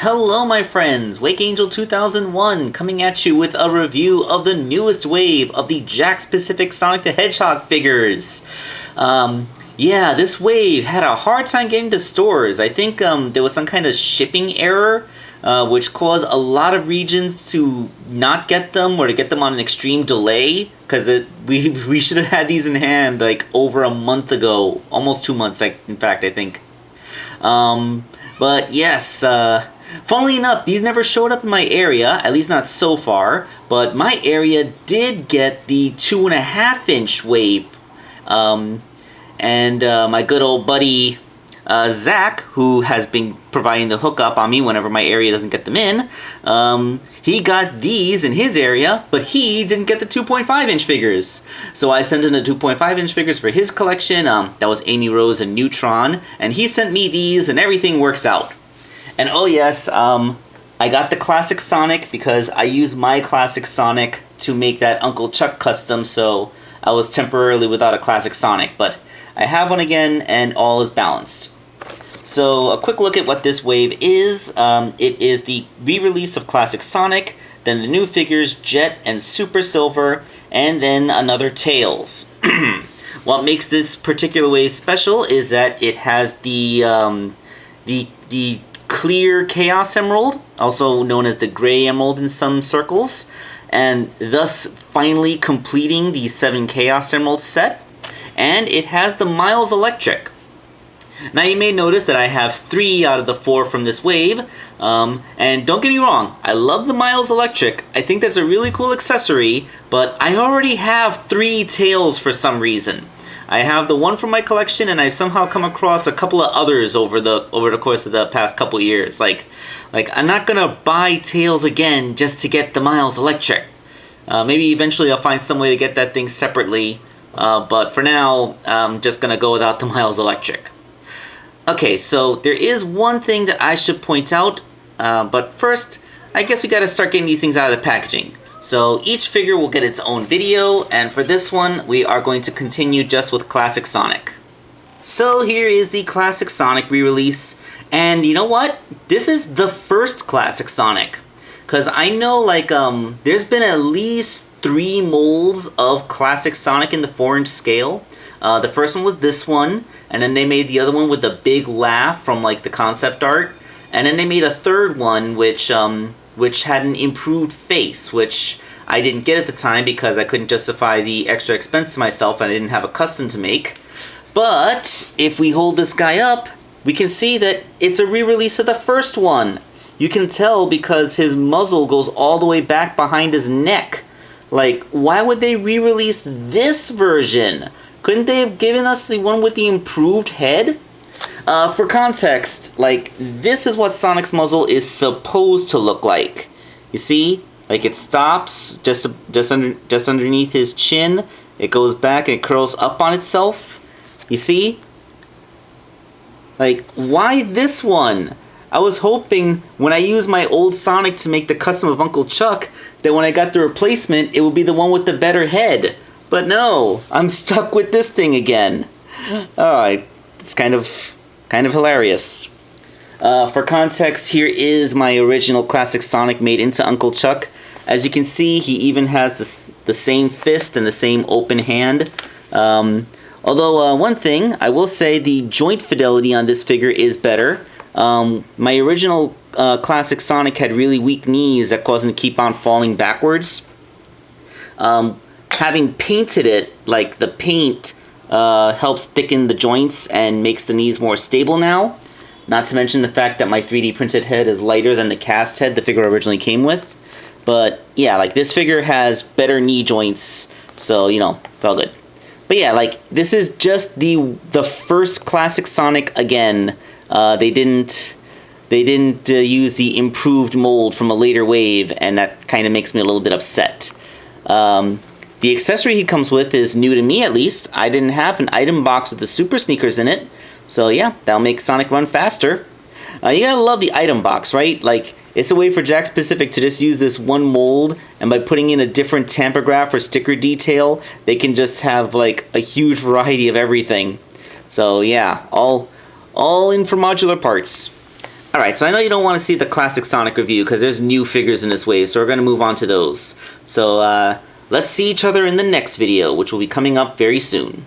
Hello my friends, Wake Angel 2001 coming at you with a review of the newest wave of the Jakks Pacific Sonic the Hedgehog figures. Yeah, this wave had a hard time getting to stores. I think there was some kind of shipping error, which caused a lot of regions to not get them or to get them on an extreme delay, because we should have had these in hand like over a month ago, almost 2 months in fact, I think. But yes, funnily enough, these never showed up in my area, at least not so far, but my area did get the 2.5-inch wave. And my good old buddy Zach, who has been providing the hookup on me whenever my area doesn't get them in, he got these in his area, but he didn't get the 2.5-inch figures. So I sent in the 2.5-inch figures for his collection. That was Amy Rose and Neutron, and he sent me these, and everything works out. And oh yes, I got the Classic Sonic because I used my Classic Sonic to make that Uncle Chuck custom, so I was temporarily without a Classic Sonic, but I have one again, and all is balanced. So a quick look at what this wave is. It is the re-release of Classic Sonic, then the new figures Jet and Super Silver, and then another Tails. What makes this particular wave special is that it has the clear Chaos Emerald, also known as the Gray Emerald in some circles, and thus finally completing the 7 Chaos Emerald set. And it has the Miles Electric. Now you may notice that I have 3 out of the 4 from this wave, and don't get me wrong, I love the Miles Electric. I think that's a really cool accessory, but I already have 3 Tails for some reason. I have the one from my collection, and I've somehow come across a couple of others over the course of the past couple years. Like I'm not gonna buy Tails again just to get the Miles Electric. Maybe eventually I'll find some way to get that thing separately. But for now, I'm just going to go without the Miles Electric. Okay, so there is one thing that I should point out, but first, I guess we got to start getting these things out of the packaging. So each figure will get its own video, and for this one, we are going to continue just with Classic Sonic. So here is the Classic Sonic re-release, and you know what? This is the first Classic Sonic, because I know there's been at least 3 molds of Classic Sonic in the 4-inch scale. The first one was this one, and then they made the other one with the big laugh from the concept art, and then they made a third one which had an improved face, which I didn't get at the time because I couldn't justify the extra expense to myself and I didn't have a custom to make. But if we hold this guy up, we can see that it's a re-release of the first one. You can tell because his muzzle goes all the way back behind his neck. Why would they re-release this version? Couldn't they have given us the one with the improved head? For context, this is what Sonic's muzzle is supposed to look like. You see? It stops just underneath his chin. It goes back and it curls up on itself. You see? Why this one? I was hoping when I used my old Sonic to make the custom of Uncle Chuck that when I got the replacement, it would be the one with the better head. But no, I'm stuck with this thing again. It's kind of hilarious. For context, here is my original Classic Sonic made into Uncle Chuck. As you can see, he even has the same fist and the same open hand. Although one thing, I will say the joint fidelity on this figure is better. My original Classic Sonic had really weak knees that caused him to keep on falling backwards. Having painted it, the paint helps thicken the joints and makes the knees more stable now. Not to mention the fact that my 3D printed head is lighter than the cast head the figure originally came with. But yeah, this figure has better knee joints, so it's all good. But yeah, this is just the first Classic Sonic again. They didn't use the improved mold from a later wave, and that kind of makes me a little bit upset. The accessory he comes with is new to me, at least. I didn't have an item box with the super sneakers in it, so yeah, that'll make Sonic run faster. You gotta love the item box, right? It's a way for Jakks Pacific to just use this one mold, and by putting in a different tampograph or sticker detail, they can just have a huge variety of everything. So yeah, all in for modular parts. Alright, so I know you don't want to see the classic Sonic review because there's new figures in this wave, so we're going to move on to those. So, let's see each other in the next video, which will be coming up very soon.